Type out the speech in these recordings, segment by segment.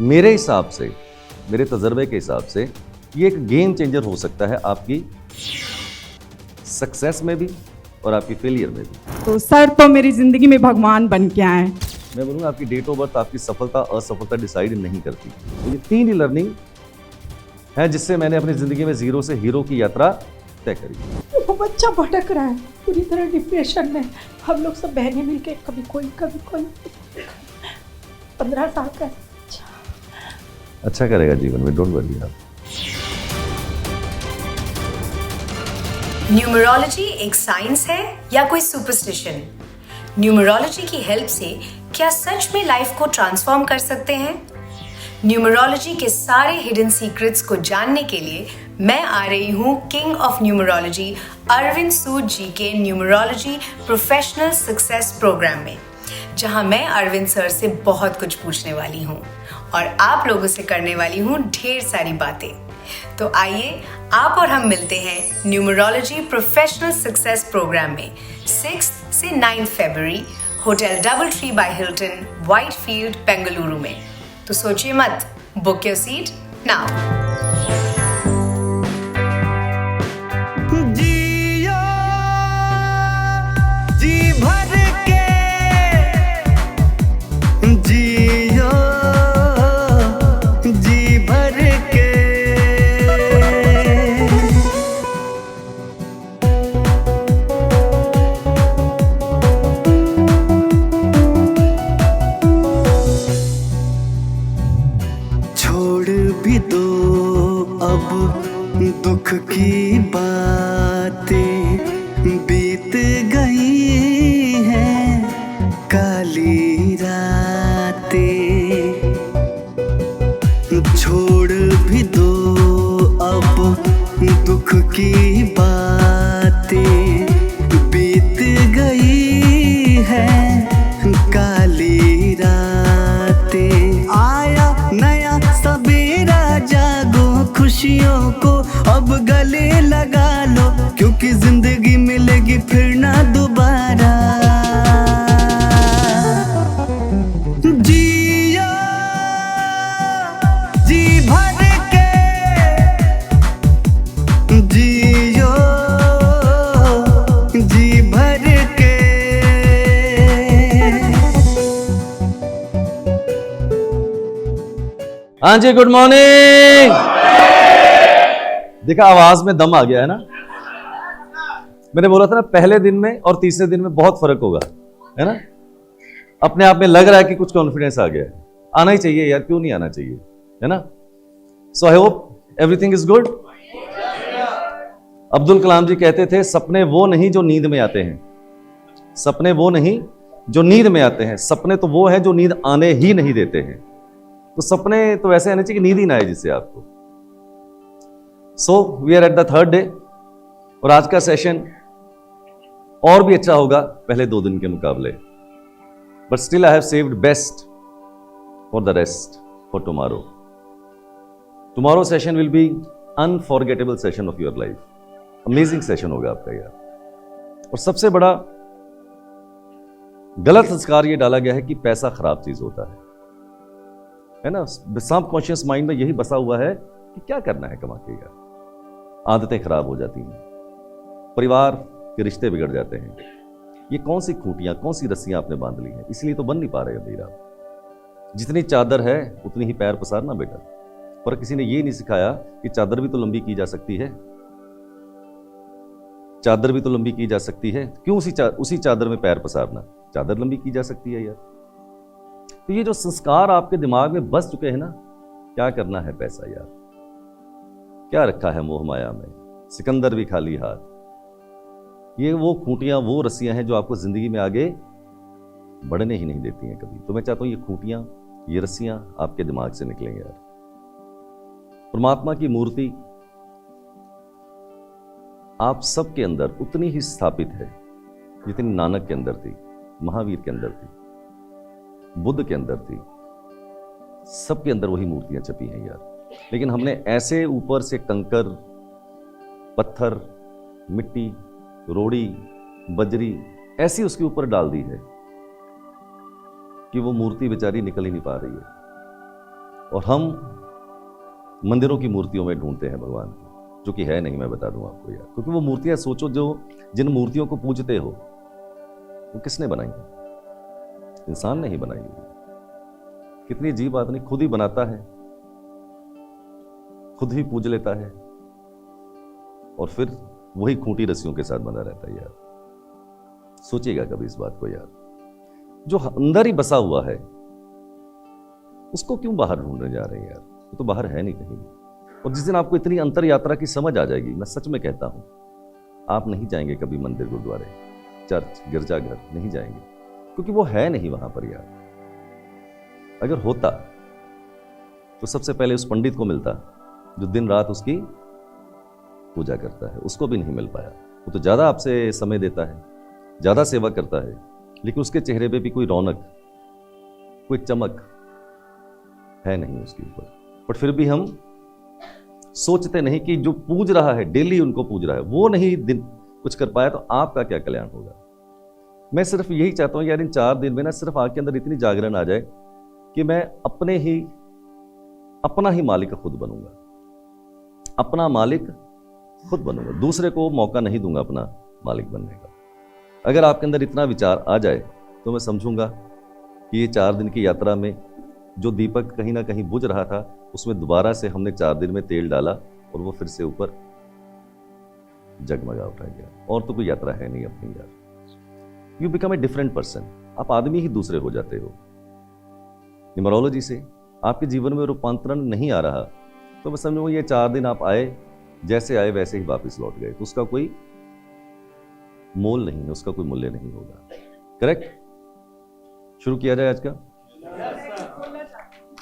मेरे हिसाब से, मेरे तजर्बे के हिसाब से ये एक गेम चेंजर हो सकता है आपकी सक्सेस में भी और आपकी फेलियर में भी। तो सर तो मेरी जिंदगी में भगवान बन के आए। मैं बोलूँगा आपकी डेट ऑफ बर्थ आपकी सफलता असफलता डिसाइड नहीं करती। तो ये 3 ही लर्निंग है जिससे मैंने अपनी ज़िंदगी में ज़ीरो से हीरो की यात्रा तय करी। वो बच्चा भटक रहा है पूरी तरह डिप्रेशन में। हम लोग सब बहनें मिलके कभी कोई 15 साल का अच्छा करेगा जीवन में, डोंट वरी आप। न्यूमरोलॉजी एक साइंस है या कोई सुपरस्टिशन? न्यूमरोलॉजी की हेल्प से क्या सच में लाइफ को ट्रांसफॉर्म कर सकते हैं? न्यूमरोलॉजी के सारे हिडन सीक्रेट्स को जानने के लिए मैं आ रही हूँ किंग ऑफ न्यूमरोलॉजी अरविंद सूद जी के न्यूमरोलॉजी प्रोफेशनल सक्सेस प्रोग्राम में, जहां मैं अरविंद सर से बहुत कुछ पूछने वाली हूँ और आप लोगों से करने वाली हूँ ढेर सारी बातें। तो आइए आप और हम मिलते हैं न्यूमरोलॉजी प्रोफेशनल सक्सेस प्रोग्राम में 6 से 9 फरवरी hotel DoubleTree by Hilton, Whitefield, Bengaluru में। तो सोचिए मत, बुक योर सीट नाउ। दुख की बातें बीत गई हैं, काली रातें छोड़ भी दो अब दुख की बातें बीत गई हैं, काली रातें। आया नया सवेरा, जागो खुशियों को अब गले लगा लो, क्योंकि जिंदगी मिलेगी फिर ना दोबारा। जियो जी भर के, जियो जी भर के। हाँ जी, गुड मॉर्निंग। देखा, आवाज में दम आ गया है ना। मैंने बोला था ना, पहले दिन में और तीसरे दिन में बहुत फर्क होगा, है ना। अपने आप में लग रहा है कि कुछ कॉन्फिडेंस आ गया है। आना ही चाहिए यार, क्यों नहीं आना चाहिए, है ना। So I hope everything is good. Abdul Kalam ji कहते थे, सपने वो नहीं जो नींद में आते हैं, सपने वो नहीं जो नींद में आते हैं, सपने तो वो है जो नींद आने ही नहीं देते हैं। तो सपने तो ऐसे आने चाहिए कि नींद ही ना आए जिससे आपको। So we are at the 3rd day, और आज का सेशन और भी अच्छा होगा पहले 2 दिन के मुकाबले। But still I have saved best for the rest for tomorrow. Tomorrow session will be unforgettable session of your life. Amazing session होगा आपका यार। और सबसे बड़ा गलत संस्कार ये डाला गया है कि पैसा खराब चीज होता है ना। सबकॉन्शियस माइंड में यही बसा हुआ है कि क्या करना है कमा के यार। आदतें खराब हो जाती हैं, परिवार के रिश्ते बिगड़ जाते हैं। ये कौन सी खूंटियां, कौन सी रस्सियां आपने बांध ली हैं, इसलिए तो बन नहीं पा रहे अभी आप। जितनी चादर है उतनी ही पैर पसारना बेटा। पर किसी ने ये नहीं सिखाया कि चादर भी तो लंबी की जा सकती है, चादर भी तो लंबी की जा सकती है। क्यों उसी चादर में पैर पसारना, चादर लंबी की जा सकती है यार। तो ये जो संस्कार आपके दिमाग में बस चुके हैं ना, क्या करना है पैसा यार, क्या रखा है मोह माया में, सिकंदर भी खाली हाथ। ये वो खूंटियां, वो रस्सियां हैं जो आपको जिंदगी में आगे बढ़ने ही नहीं देती हैं कभी। तो मैं चाहता हूं ये खूंटियां, ये रस्सियां आपके दिमाग से निकलें यार। परमात्मा की मूर्ति आप सबके अंदर उतनी ही स्थापित है जितनी नानक के अंदर थी, महावीर के अंदर थी, बुद्ध के अंदर थी। सबके अंदर वही मूर्तियां छपी हैं यार। लेकिन हमने ऐसे ऊपर से कंकर, पत्थर, मिट्टी, रोड़ी, बजरी ऐसी उसके ऊपर डाल दी है कि वो मूर्ति बेचारी निकल ही नहीं पा रही है। और हम मंदिरों की मूर्तियों में ढूंढते हैं भगवान को, जो कि है नहीं, मैं बता दूं आपको यार। क्योंकि वो मूर्तियां सोचो, जो जिन मूर्तियों को पूजते हो वो किसने बनाई? इंसान नहीं बनाई। कितनी अजीब आदमी, खुद ही बनाता है, खुद ही पूज लेता है और फिर वही खूंटी रस्सियों के साथ बना रहता है यार। सोचिएगा कभी इस बात को यार। जो अंदर ही बसा हुआ है उसको क्यों बाहर ढूंढने जा रहे हैं यार? वो तो बाहर है नहीं कहीं भी। और जिस दिन आपको इतनी अंतर यात्रा की समझ आ जाएगी, मैं सच में कहता हूं, आप नहीं जाएंगे कभी मंदिर, गुरुद्वारे, चर्च, गिरजाघर नहीं जाएंगे, क्योंकि वो है नहीं वहां पर यार। अगर होता तो सबसे पहले उस पंडित को मिलता जो दिन रात उसकी पूजा करता है। उसको भी नहीं मिल पाया। वो तो ज्यादा आपसे समय देता है, ज्यादा सेवा करता है, लेकिन उसके चेहरे पे भी कोई रौनक, कोई चमक है नहीं उसके ऊपर। बट फिर भी हम सोचते नहीं कि जो पूज रहा है, डेली उनको पूज रहा है, वो नहीं दिन कुछ कर पाया तो आपका क्या कल्याण होगा। मैं सिर्फ यही चाहता हूं यार, इन 4 दिन में ना सिर्फ आपके अंदर इतनी जागरण आ जाए कि मैं अपना ही मालिक खुद बनूंगा, अपना मालिक खुद बनूंगा, दूसरे को मौका नहीं दूंगा अपना मालिक बनने का। अगर आपके अंदर इतना विचार आ जाए तो मैं समझूंगा कि ये 4 दिन की यात्रा में जो दीपक कहीं ना कहीं बुझ रहा था, उसमें दोबारा से हमने 4 दिन में तेल डाला और वो फिर से ऊपर जगमगा उठा गया। और तो कोई यात्रा है नहीं अपनी यार। You become a different person. आप आदमी ही दूसरे हो जाते हो। न्यूमरोलॉजी से आपके जीवन में रूपांतरण नहीं आ रहा तो मैं समझूंगा ये 4 दिन आप आए, जैसे आए वैसे ही वापस लौट गए, तो उसका कोई मोल नहीं है, उसका कोई मूल्य नहीं होगा। करेक्ट? शुरू किया जाए आज का?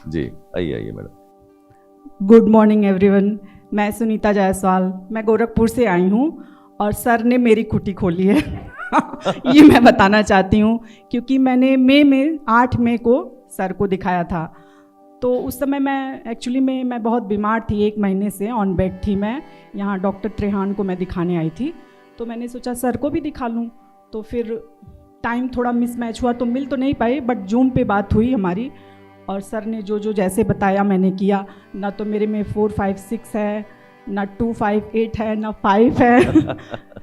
जी, आइए मैडम। Good morning everyone. मैं सुनीता जायसवाल, मैं गोरखपुर से आई हूँ और सर ने मेरी कुटी खोली है। ये मैं बताना चाहती हूँ क्योंकि मैंने मई में 8 मई को सर को दिखाया था। तो उस समय मैं बहुत बीमार थी, 1 महीने से ऑन बेड थी। मैं यहाँ डॉक्टर त्रेहान को मैं दिखाने आई थी, तो मैंने सोचा सर को भी दिखा लूँ। तो फिर टाइम थोड़ा मिसमैच हुआ तो मिल तो नहीं पाई, बट जूम पे बात हुई हमारी और सर ने जो जैसे बताया मैंने किया। ना तो मेरे में 4, 5, 6 है, ना 2, 5, 8 है, ना 5 है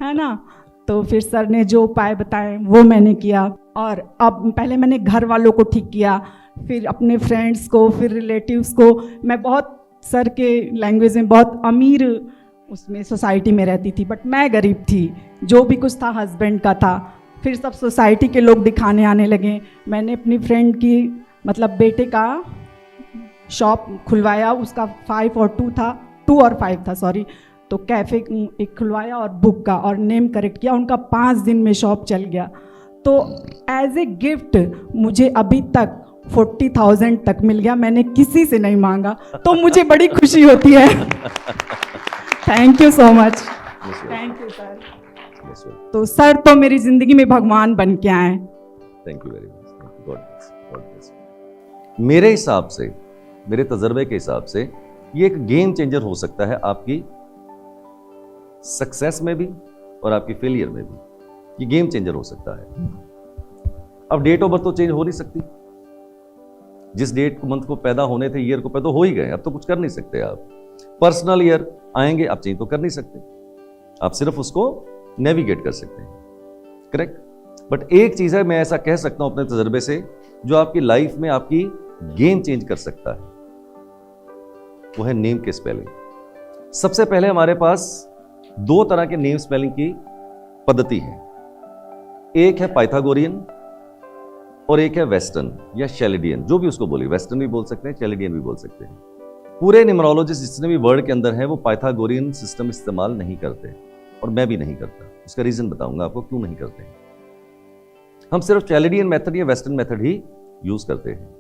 है ना। तो फिर सर ने जो उपाय बताए वो मैंने किया। और अब पहले मैंने घर वालों को ठीक किया, फिर अपने फ्रेंड्स को, फिर रिलेटिव्स को। मैं बहुत सर के लैंग्वेज में बहुत अमीर उसमें सोसाइटी में रहती थी, बट मैं गरीब थी। जो भी कुछ था हस्बैंड का था। फिर सब सोसाइटी के लोग दिखाने आने लगे। मैंने अपनी फ्रेंड की मतलब बेटे का शॉप खुलवाया, उसका 5 और 2 था, 2 और 5 था सॉरी। तो कैफ़े एक खुलवाया और बुक का और नेम करेक्ट किया, उनका 5 दिन में शॉप चल गया। तो एज ए गिफ्ट मुझे अभी तक 40,000 तक मिल गया, मैंने किसी से नहीं मांगा, तो मुझे बड़ी खुशी होती है। Thank you so much. Thank you sir. तो सर तो मेरी जिंदगी में भगवान बन के आए। Thank you very much. God bless. मेरे हिसाब से, मेरे तजर्बे के हिसाब से ये एक गेम चेंजर हो सकता है आपकी सक्सेस में भी और आपकी फेलियर में भी। ये गेम चेंजर हो सकता है। अब डेट ऑफ बर्थ तो चेंज हो नहीं सकती। जिस डेट को, मंथ को पैदा होने थे, ईयर को पैदा हो ही गए, अब तो कुछ कर नहीं सकते आप। पर्सनल ईयर आएंगे, आप चेंज तो कर नहीं सकते, आप सिर्फ उसको नेविगेट कर सकते हैं। करेक्ट? बट एक चीज है, मैं ऐसा कह सकता हूं अपने तजर्बे से, जो आपकी लाइफ में आपकी गेम चेंज कर सकता है, वो है नेम के स्पेलिंग। सबसे पहले हमारे पास 2 तरह के नेम स्पेलिंग की पद्धति है। एक है पाइथागोरियन और एक है वेस्टर्न या शेलिडियन, जो भी उसको बोले। वेस्टर्न भी बोल सकते हैं, शेलिडियन भी बोल सकते हैं। पूरे न्यूमरोलॉजिस्ट जितने भी वर्ड के अंदर है वो पाइथागोरियन सिस्टम इस्तेमाल नहीं करते, और मैं भी नहीं करता। उसका रीजन बताऊंगा आपको क्यों नहीं करते हैं। हम सिर्फ शेलिडियन मेथड या वेस्टर्न मेथड ही यूज करते हैं।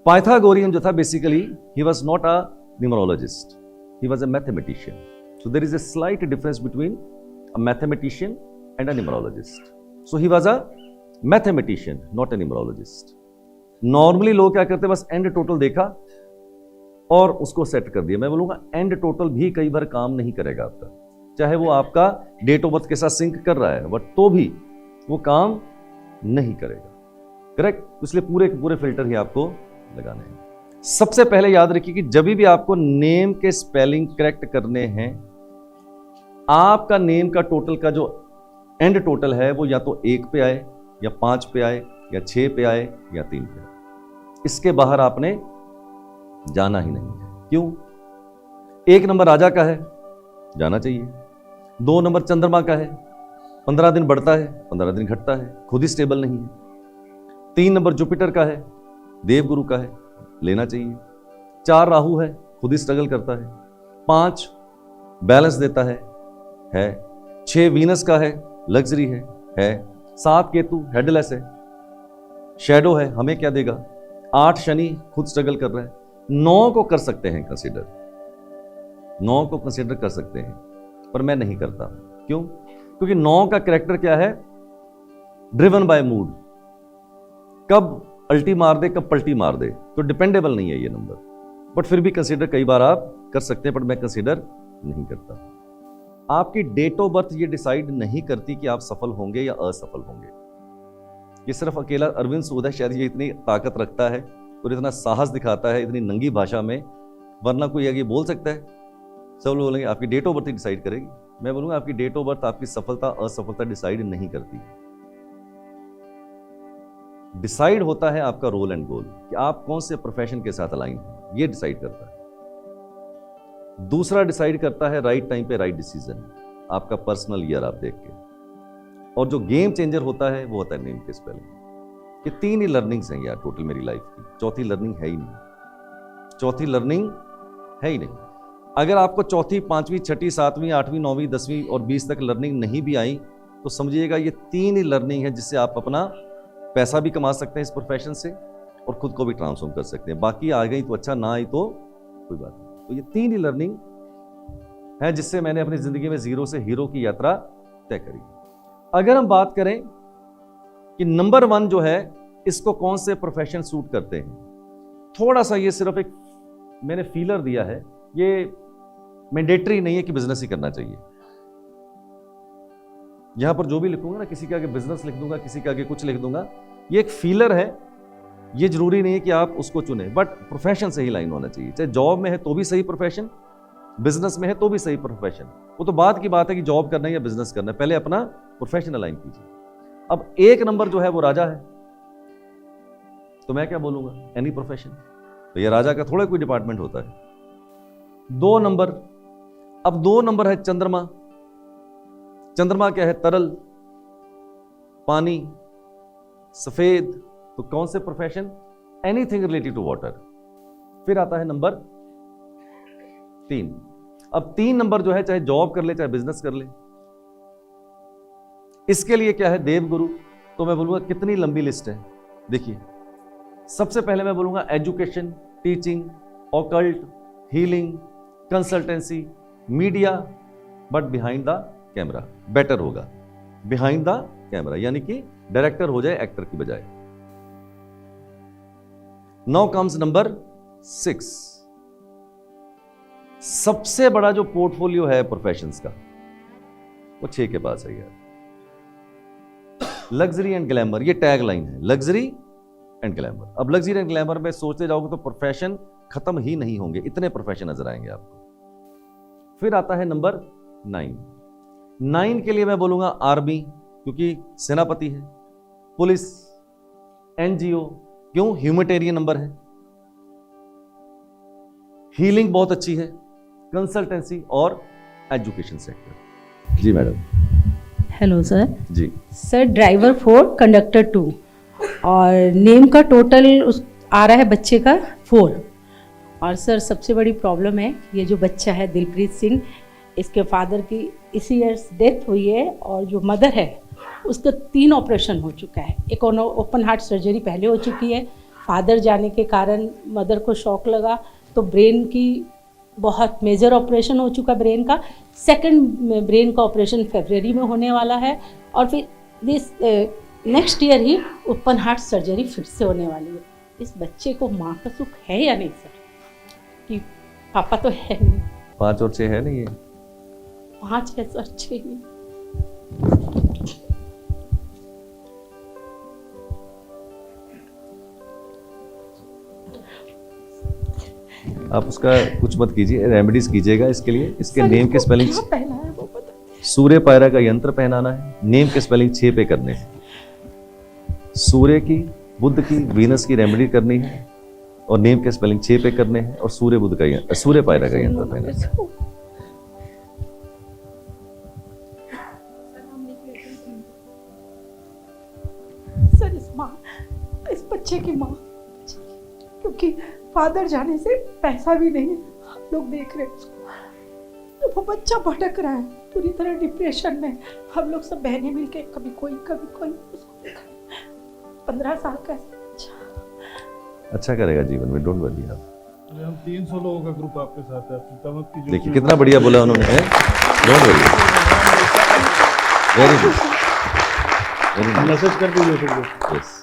पाइथागोरियन जो था, basically he was not a numerologist, he was a mathematician. So there is a slight difference between a mathematician and a numerologist. So he was a mathematician, not a numerologist. Normally लोग क्या करते हैं, बस and total देखा और उसको set कर दिया। मैं बोलूंगा एंड टोटल भी कई बार काम नहीं करेगा आपका, चाहे वो आपका डेट ऑफ बर्थ के साथ सिंक कर रहा है, बट तो भी वो काम नहीं करेगा। करेक्ट? इसलिए पूरे के पूरे फिल्टर ही आपको लगाने हैं। सबसे पहले याद रखिए कि जब भी आपको नेम के स्पेलिंग करेक्ट करने हैं, आपका नेम का टोटल का जो एंड टोटल है वो या तो 1 पे आए या 5 पे आए या 6 पे आए या 3 पे आए। इसके बाहर आपने जाना ही नहीं है। क्यों? 1 नंबर राजा का है, जाना चाहिए। 2 नंबर चंद्रमा का है, 15 दिन बढ़ता है, 15 दिन घटता है, खुद ही स्टेबल नहीं है। 3 नंबर जुपिटर का है, देवगुरु का है, लेना चाहिए। 4 राहु है, खुद ही स्ट्रगल करता है। 5 बैलेंस देता है। 6 वीनस का है, लग्जरी है। 7 केतु हेडलेस है, शैडो है, हमें क्या देगा। 8 शनि खुद स्ट्रगल कर रहा है। 9 को कर सकते हैं कंसीडर, 9 को कंसीडर कर सकते हैं, पर मैं नहीं करता। क्यों? क्योंकि 9 का कैरेक्टर क्या है? ड्रिवन बाय मूड, कब अल्टी मार दे कब पलटी मार दे, तो डिपेंडेबल नहीं है ये नंबर। बट फिर भी कंसीडर कई बार आप कर सकते हैं, बट मैं कंसीडर नहीं करता। आपकी डेट ऑफ बर्थ ये डिसाइड नहीं करती कि आप सफल होंगे या असफल होंगे। ये सिर्फ अकेला अरविंद सूद है शायद ये इतनी ताकत रखता है और इतना साहस दिखाता है इतनी नंगी भाषा में, वरना कोई आगे बोल सकता है? सब लोग बोलेंगे आपकी डेट ऑफ बर्थ ही डिसाइड करेगी। मैं बोलूंगा आपकी डेट ऑफ बर्थ आपकी सफलता असफलता डिसाइड नहीं करती। डिसाइड होता है आपका रोल एंड गोल, कि आप कौन से प्रोफेशन के साथ अलाइन हैं, ये डिसाइड करता है। दूसरा डिसाइड करता है राइट टाइम पे राइट डिसीजन, आपका पर्सनल ईयर आप देख के। और जो गेम चेंजर होता है वो होता है नेम के स्पेलिंग। ये 3 ही लर्निंग्स हैं यार टोटल मेरी लाइफ की, चौथी लर्निंग है ही नहीं। चौथी लर्निंग है ही नहीं। अगर आपको चौथी, 5वीं, 6ठी, 7वीं, 8वीं, 9वीं, 10वीं और 20 तक लर्निंग नहीं भी आई तो समझिएगा ये 3 ही लर्निंग है जिससे आप अपना पैसा भी कमा सकते हैं इस प्रोफेशन से और खुद को भी ट्रांसफॉर्म कर सकते हैं। बाकी आ गई तो अच्छा, ना आई तो कोई बात नहीं। तो ये 3 ही लर्निंग है जिससे मैंने अपनी जिंदगी में 0 से हीरो की यात्रा तय करी। अगर हम बात करें कि नंबर 1 जो है इसको कौन से प्रोफेशन सूट करते हैं, थोड़ा सा ये सिर्फ एक मैंने फीलर दिया है, ये मैंडेटरी नहीं है कि बिजनेस ही करना चाहिए। यहां पर जो भी लिखूंगा ना, किसी के आगे बिजनेस लिख दूंगा, किसी के आगे कुछ लिख दूंगा, ये एक फीलर है। ये जरूरी नहीं है कि आप उसको चुने, बट प्रोफेशन से ही लाइन होना चाहिए। चाहे जॉब में है तो भी सही प्रोफेशन, बिजनेस में है तो भी सही प्रोफेशन। वो तो बात की बात है कि जॉब करना है या बिजनेस करना है, पहले अपना प्रोफेशन अलाइन कीजिए। अब 1 नंबर जो है वो राजा है, तो मैं क्या बोलूंगा, एनी प्रोफेशन। तो ये राजा का थोड़ा कोई डिपार्टमेंट होता है। 2 नंबर, अब 2 नंबर है चंद्रमा। चंद्रमा क्या है? तरल, पानी, सफेद। तो कौन से profession? Anything related to water. फिर आता है नंबर 3। अब 3 नंबर जो है चाहे जॉब कर ले चाहे बिजनेस कर ले, इसके लिए क्या है? देवगुरु। तो मैं बोलूंगा कितनी लंबी लिस्ट है, देखिए। सबसे पहले मैं बोलूंगा education, teaching, occult, healing, consultancy, media, but behind the camera better होगा। बिहाइंड द कैमरा यानी कि डायरेक्टर हो जाए एक्टर की बजाय। Now comes number 6। सबसे बड़ा जो पोर्टफोलियो है प्रोफेशंस का वो 6 के पास है यार। लग्जरी एंड ग्लैमर, ये टैग लाइन है, लग्जरी एंड ग्लैमर। अब लग्जरी एंड ग्लैमर में सोचते जाओगे तो प्रोफेशन खत्म ही नहीं होंगे, इतने प्रोफेशन नजर आएंगे आपको। फिर आता है नंबर 9। 9 के लिए मैं बोलूंगा आर्मी, क्योंकि सेनापति है, पुलिस, एनजीओ, क्यों? ह्यूमैनिटेरियन नंबर है, हीलिंग बहुत अच्छी है, कंसल्टेंसी और एजुकेशन सेक्टर। जी मैडम। Hello sir. जी सर ड्राइवर 4, कंडक्टर 2 और नेम का टोटल आ रहा है बच्चे का 4। और सर सबसे बड़ी प्रॉब्लम है ये जो बच्चा है दिलप्रीत सिंह, इसके फादर की इसी ईयर डेथ हुई है और जो मदर है उसका 3 ऑपरेशन हो चुका है। एक ओपन हार्ट सर्जरी पहले हो चुकी है, फादर जाने के कारण मदर को शॉक लगा तो ब्रेन की बहुत मेजर ऑपरेशन हो चुका ब्रेन का। सेकंड ब्रेन का ऑपरेशन फरवरी में होने वाला है और फिर this next year he open heart surgery फिर से होने वाली है। इस बच्चे को माँ का सुख है या नहीं सर? कि पापा तो है नहीं। 5 और 6 है नहीं, ये 5 है सर, 6 नहीं। आप उसका कुछ मत कीजिए, रेमेडीज कीजिएगा इसके लिए। इसके सर, नेम के इसको स्पेलिंग क्या पहना है वो बता। सूर्य पायरा का यंत्र पहनाना है, नेम के स्पेलिंग 6 पे करने हैं। सूर्य की, बुध की, वीनस की रेमेडी करनी है और नेम के स्पेलिंग 6 पे करने हैं और सूर्य बुध का सूर्य पायरा का यंत्र पहनना है। सर इस बच्चे की माँ, क्योंकि फादर जाने से पैसा भी नहीं, हम लोग देख रहे हैं उसको, तो वो बच्चा भटक रहा है पूरी तरह डिप्रेशन में। हम लोग सब बहनें मिलके कभी कोई उसको देखा। 15 साल का बच्चा अच्छा करेगा जीवन में, डोंट वरी आप। हम 300 लोगों का ग्रुप आपके साथ है, चिंता मत कीजिए। देखिए कितना बढ़िया बोला उन्होंने, don't worry, very good, very good. Message कर दीजिए फिर। यस।